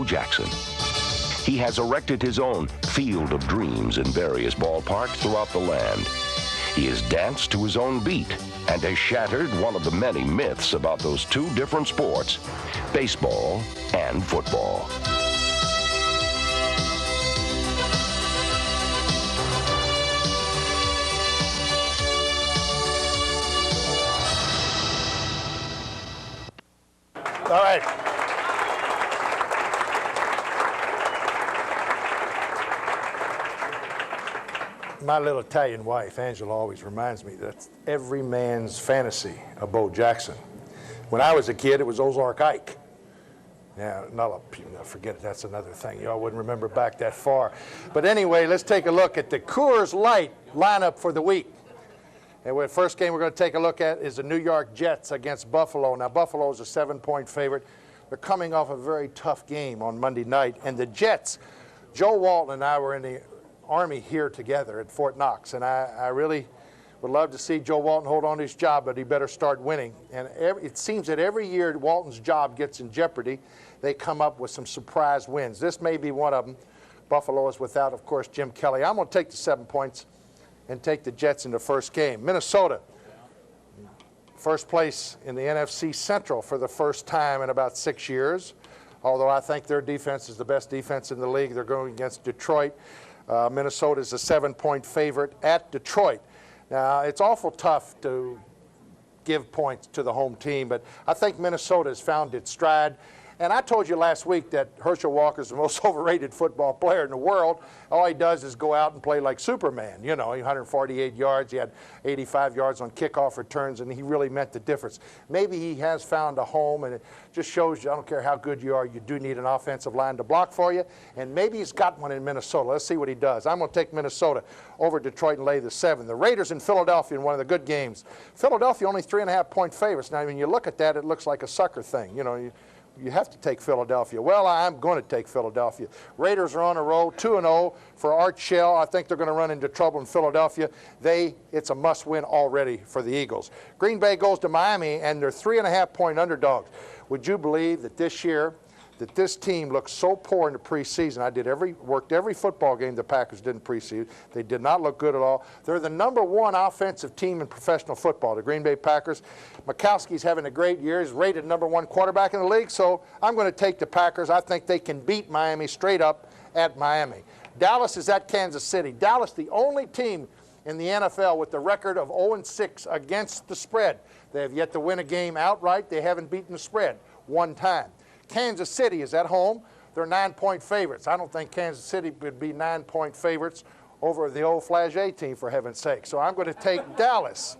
Jackson. He has erected his own field of dreams in various ballparks throughout the land. He has danced to his own beat and has shattered one of the many myths about those two different sports, baseball and football. All right. My little Italian wife, Angela, always reminds me that every man's fantasy of Bo Jackson. When I was a kid, it was Ozark Ike. Yeah, forget it, that's another thing. Y'all wouldn't remember back that far. But anyway, let's take a look at the Coors Light lineup for the week. And the first game we're going to take a look at is the New York Jets against Buffalo. Now, Buffalo is a 7-point favorite. They're coming off a very tough game on Monday night. And the Jets, Joe Walton and I were in the Army here together at Fort Knox, and I really would love to see Joe Walton hold on to his job, but he better start winning. And it seems that every year Walton's job gets in jeopardy, they come up with some surprise wins. This may be one of them. Buffalo is without, of course, Jim Kelly. I'm going to take the 7 points and take the Jets in the first game. Minnesota, first place in the NFC Central for the first time in about 6 years, although I think their defense is the best defense in the league. They're going against Detroit. Minnesota is a 7-point favorite at Detroit. Now, it's awful tough to give points to the home team, but I think Minnesota has found its stride. And I told you last week that Herschel Walker's the most overrated football player in the world. All he does is go out and play like Superman. You know, 148 yards, he had 85 yards on kickoff returns, and he really meant the difference. Maybe he has found a home, and it just shows you, I don't care how good you are, you do need an offensive line to block for you. And maybe he's got one in Minnesota. Let's see what he does. I'm going to take Minnesota over Detroit and lay the 7. The Raiders in Philadelphia in one of the good games. Philadelphia only 3.5-point favorites. Now, when you look at that, it looks like a sucker thing. You know, you have to take Philadelphia. Well, I'm going to take Philadelphia. Raiders are on a roll, 2-0 for Art Shell. I think they're going to run into trouble in Philadelphia. It's a must-win already for the Eagles. Green Bay goes to Miami, and they're 3.5-point underdogs. Would you believe that this year, that this team looked so poor in the preseason? I worked every football game the Packers did in preseason. They did not look good at all. They're the #1 offensive team in professional football, the Green Bay Packers. Mikowski's having a great year. He's rated #1 quarterback in the league, so I'm going to take the Packers. I think they can beat Miami straight up at Miami. Dallas is at Kansas City. Dallas, the only team in the NFL with the record of 0-6 against the spread. They have yet to win a game outright. They haven't beaten the spread one time. Kansas City is at home. They're 9-point favorites. I don't think Kansas City would be 9-point favorites over the old Flagey team, for heaven's sake. So I'm going to take Dallas.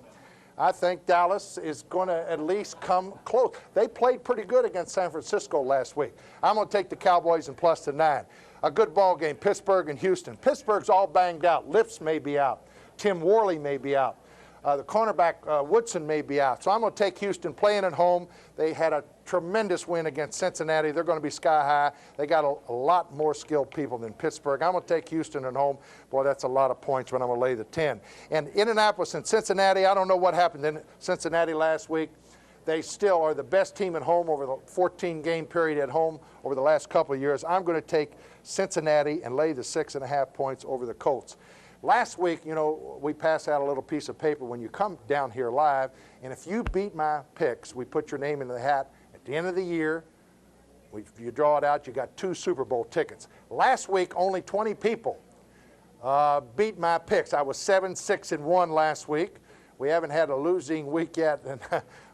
I think Dallas is going to at least come close. They played pretty good against San Francisco last week. I'm going to take the Cowboys and plus the 9. A good ball game, Pittsburgh and Houston. Pittsburgh's all banged out. Lips may be out. Tim Worley may be out. The cornerback, Woodson, may be out. So I'm going to take Houston playing at home. They had a tremendous win against Cincinnati. They're going to be sky high. They got a lot more skilled people than Pittsburgh. I'm going to take Houston at home. Boy, that's a lot of points, but I'm going to lay the 10. And Indianapolis and Cincinnati, I don't know what happened in Cincinnati last week. They still are the best team at home over the 14-game period at home over the last couple of years. I'm going to take Cincinnati and lay the 6.5 points over the Colts. Last week, you know, we pass out a little piece of paper when you come down here live, and if you beat my picks, we put your name in the hat. At the end of the year, if you draw it out, you got 2 Super Bowl tickets. Last week, only 20 people beat my picks. I was 7-6-1 last week. We haven't had a losing week yet, and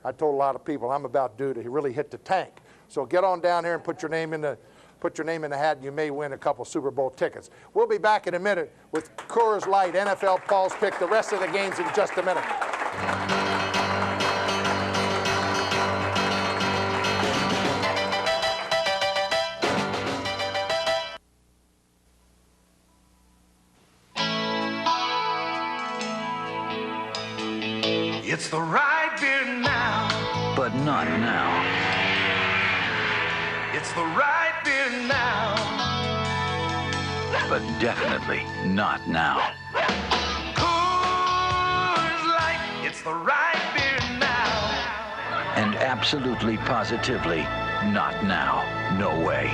I told a lot of people I'm about due to really hit the tank. So get on down here and put your name in the hat, and you may win a couple Super Bowl tickets. We'll be back in a minute with Coors Light, NFL Paul's Pick, the rest of the games in just a minute. It's the right beer now, but not now. It's the right beer now, But definitely not now. Coors Light, it's the right beer now. And absolutely, positively, not now. No way.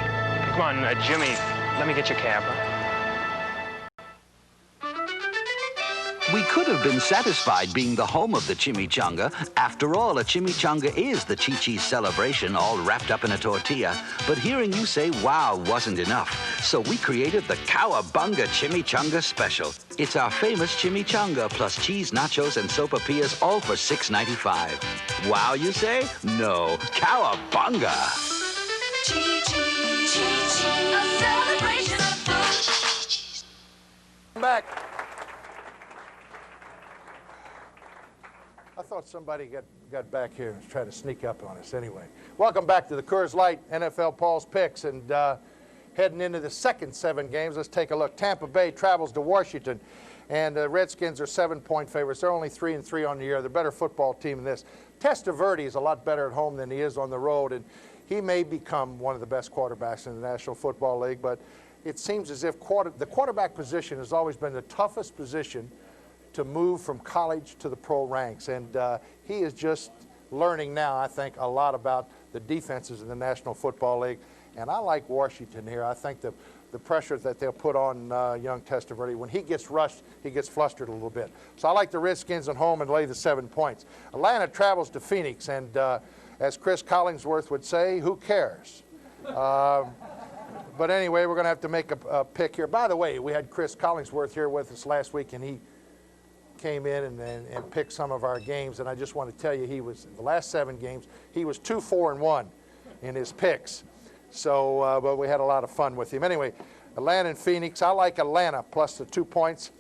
Come on, Jimmy, let me get your cab. We could have been satisfied being the home of the chimichanga. After all, a chimichanga is the Chi-Chi's celebration, all wrapped up in a tortilla. But hearing you say wow wasn't enough. So we created the Cowabunga Chimichanga Special. It's our famous chimichanga plus cheese, nachos, and sopapillas, all for $6.95. Wow, you say? No, Cowabunga. Chi-Chi, Chi-Chi, a celebration of food. Come back. I thought somebody got back here and tried to sneak up on us anyway. Welcome back to the Coors Light NFL Paul's Picks, and heading into the second 7 games, let's take a look. Tampa Bay travels to Washington, and the Redskins are 7-point favorites. They're only 3-3 on the year. They're a better football team than this. Testaverde is a lot better at home than he is on the road, and he may become one of the best quarterbacks in the National Football League, but it seems as if the quarterback position has always been the toughest position to move from college to the pro ranks. And he is just learning now, I think, a lot about the defenses in the National Football League. And I like Washington here. I think the pressure that they'll put on young Testaverde, when he gets rushed, he gets flustered a little bit. So I like the Redskins at home and lay the 7 points. Atlanta travels to Phoenix, and as Chris Collingsworth would say, who cares? But anyway, we're going to have to make a pick here. By the way, we had Chris Collingsworth here with us last week, and he came in and picked some of our games, and I just want to tell you, he was, in the last 7 games, he was 2-4-1 in his picks. So, but we had a lot of fun with him. Anyway, Atlanta and Phoenix, I like Atlanta plus the 2 points.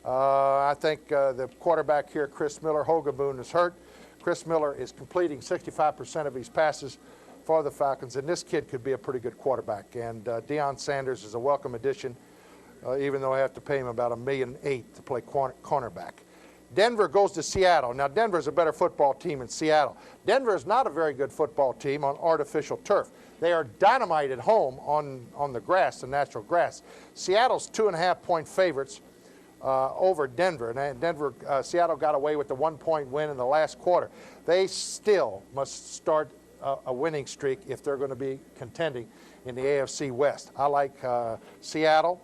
I think the quarterback here, Chris Miller, Hogaboon, is hurt. Chris Miller is completing 65% of his passes for the Falcons, and this kid could be a pretty good quarterback. And Deion Sanders is a welcome addition, even though I have to pay him about $1.8 million to play cornerback. Denver goes to Seattle. Now, Denver's a better football team than Seattle. Denver is not a very good football team on artificial turf. They are dynamite at home on the grass, the natural grass. Seattle's 2.5-point favorites over Denver. And Seattle got away with the 1-point win in the last quarter. They still must start a winning streak if they're going to be contending in the AFC West. I like Seattle.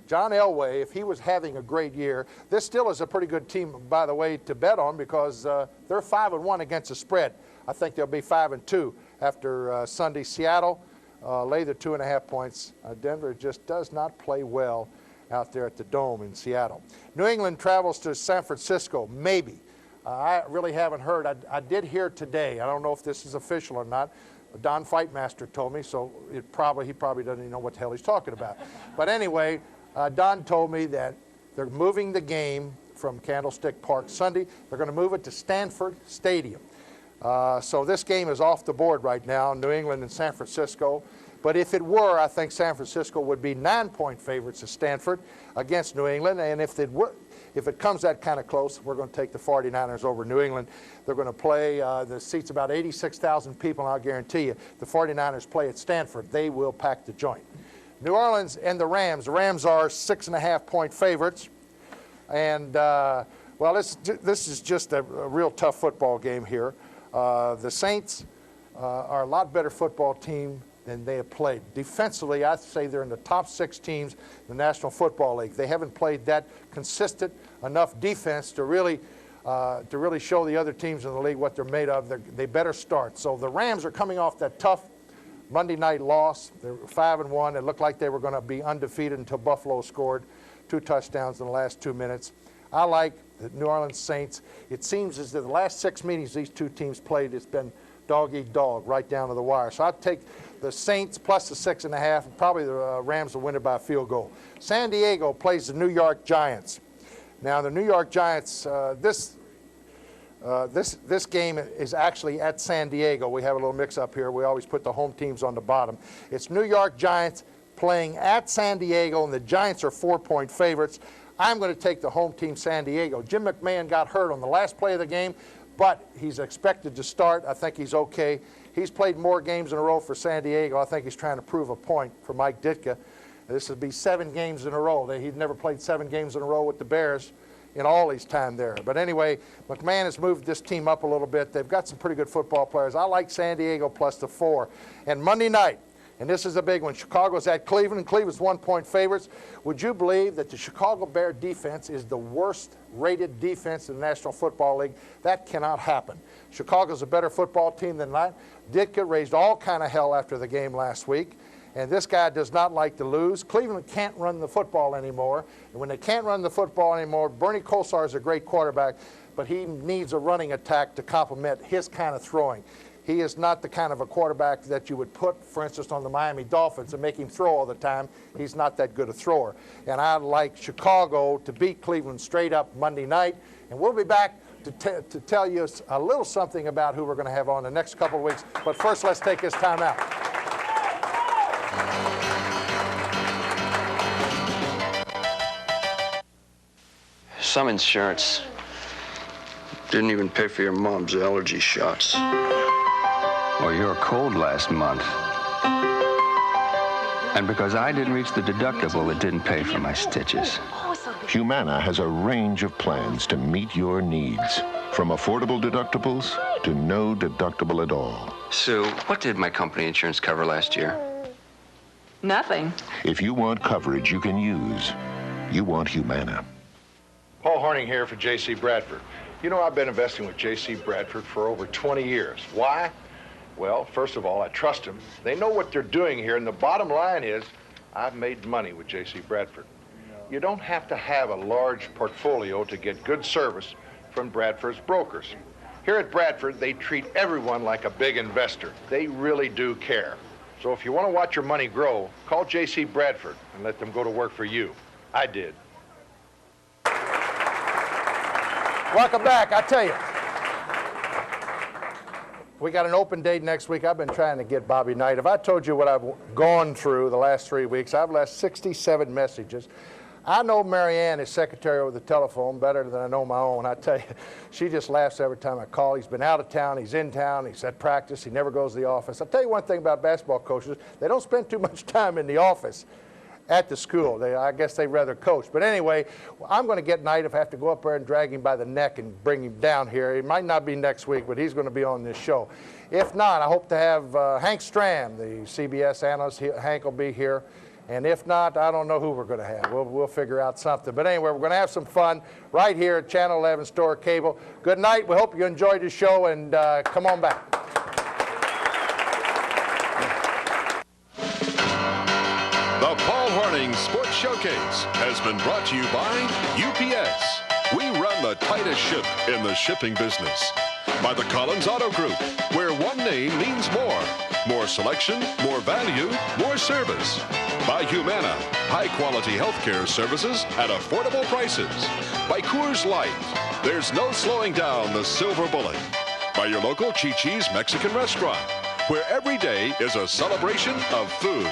John Elway, if he was having a great year, this still is a pretty good team, by the way, to bet on, because they're 5-1 against the spread. I think they'll be 5-2 after Sunday. Seattle lay the 2.5 points. Denver just does not play well out there at the Dome in Seattle. New England travels to San Francisco, maybe. I really haven't heard. I did hear today, I don't know if this is official or not, Don Fightmaster told me, so he probably doesn't even know what the hell he's talking about. But anyway, Don told me that they're moving the game from Candlestick Park Sunday. They're going to move it to Stanford Stadium. So this game is off the board right now, New England and San Francisco. But if it were, I think San Francisco would be 9-point favorites at Stanford against New England. And if if it comes that kind of close, we're going to take the 49ers over New England. They're going to play, the seats about 86,000 people, and I'll guarantee you, the 49ers play at Stanford. They will pack the joint. New Orleans and the Rams. The Rams are 6.5-point favorites. And, well, this is just a real tough football game here. The Saints are a lot better football team than they have played. Defensively, I'd say they're in the top 6 teams in the National Football League. They haven't played that consistent enough defense to really show the other teams in the league what they're made of. They better start. So the Rams are coming off that tough Monday night loss. They're 5-1. It looked like they were going to be undefeated until Buffalo scored 2 touchdowns in the last 2 minutes. I like the New Orleans Saints. It seems as if the last 6 meetings these two teams played, it's been dog-eat-dog right down to the wire. So I'd take the Saints plus the 6.5. Probably the Rams will win it by a field goal. San Diego plays the New York Giants. Now the New York Giants, this game is actually at San Diego. We have a little mix-up here. We always put the home teams on the bottom. It's New York Giants playing at San Diego, and the Giants are 4-point favorites. I'm going to take the home team, San Diego. Jim McMahon got hurt on the last play of the game, but he's expected to start. I think he's okay. He's played more games in a row for San Diego. I think he's trying to prove a point for Mike Ditka. This would be 7 games in a row. He'd never played 7 games in a row with the Bears in all his time there. But anyway, McMahon has moved this team up a little bit. They've got some pretty good football players. I like San Diego plus the 4. And Monday night, and this is a big one, Chicago's at Cleveland. Cleveland's 1-point favorites. Would you believe that the Chicago Bear defense is the worst rated defense in the National Football League? That cannot happen. Chicago's a better football team than that. Ditka raised all kind of hell after the game last week. And this guy does not like to lose. Cleveland can't run the football anymore. And when they can't run the football anymore, Bernie Kosar is a great quarterback, but he needs a running attack to complement his kind of throwing. He is not the kind of a quarterback that you would put, for instance, on the Miami Dolphins and make him throw all the time. He's not that good a thrower. And I like Chicago to beat Cleveland straight up Monday night. And we'll be back to tell you a little something about who we're going to have on the next couple of weeks. But first, let's take this time out. Some insurance didn't even pay for your mom's allergy shots. Or your cold last month. And because I didn't reach the deductible, it didn't pay for my stitches. Humana has a range of plans to meet your needs. From affordable deductibles to no deductible at all. Sue, what did my company insurance cover last year? Nothing. If you want coverage you can use, you want Humana. Paul Hornung here for J.C. Bradford. You know, I've been investing with J.C. Bradford for over 20 years. Why? Well, first of all, I trust them. They know what they're doing here, and the bottom line is I've made money with J.C. Bradford. You don't have to have a large portfolio to get good service from Bradford's brokers. Here at Bradford, they treat everyone like a big investor. They really do care. So if you want to watch your money grow, call J.C. Bradford and let them go to work for you. I did. Welcome back. I tell you, we got an open date next week. I've been trying to get Bobby Knight. If I told you what I've gone through the last 3 weeks, I've left 67 messages. I know Marianne, his secretary over the telephone, better than I know my own. I tell you, she just laughs every time I call. He's been out of town. He's in town. He's at practice. He never goes to the office. I'll tell you one thing about basketball coaches. They don't spend too much time in the office at the school. I guess they'd rather coach. But anyway, I'm going to get Knight if I have to go up there and drag him by the neck and bring him down here. It might not be next week, but he's going to be on this show. If not, I hope to have Hank Stram, the CBS analyst. Hank will be here. And if not, I don't know who we're going to have. We'll figure out something. But anyway, we're going to have some fun right here at Channel 11 Store Cable. Good night. We hope you enjoyed the show, and come on back. The Paul Hornung Sports Showcase has been brought to you by UPS. We run the tightest ship in the shipping business. By the Collins Auto Group, where one name means more. More selection, more value, more service. By Humana, high-quality healthcare services at affordable prices. By Coors Light, there's no slowing down the silver bullet. By your local Chi-Chi's Mexican restaurant, where every day is a celebration of food.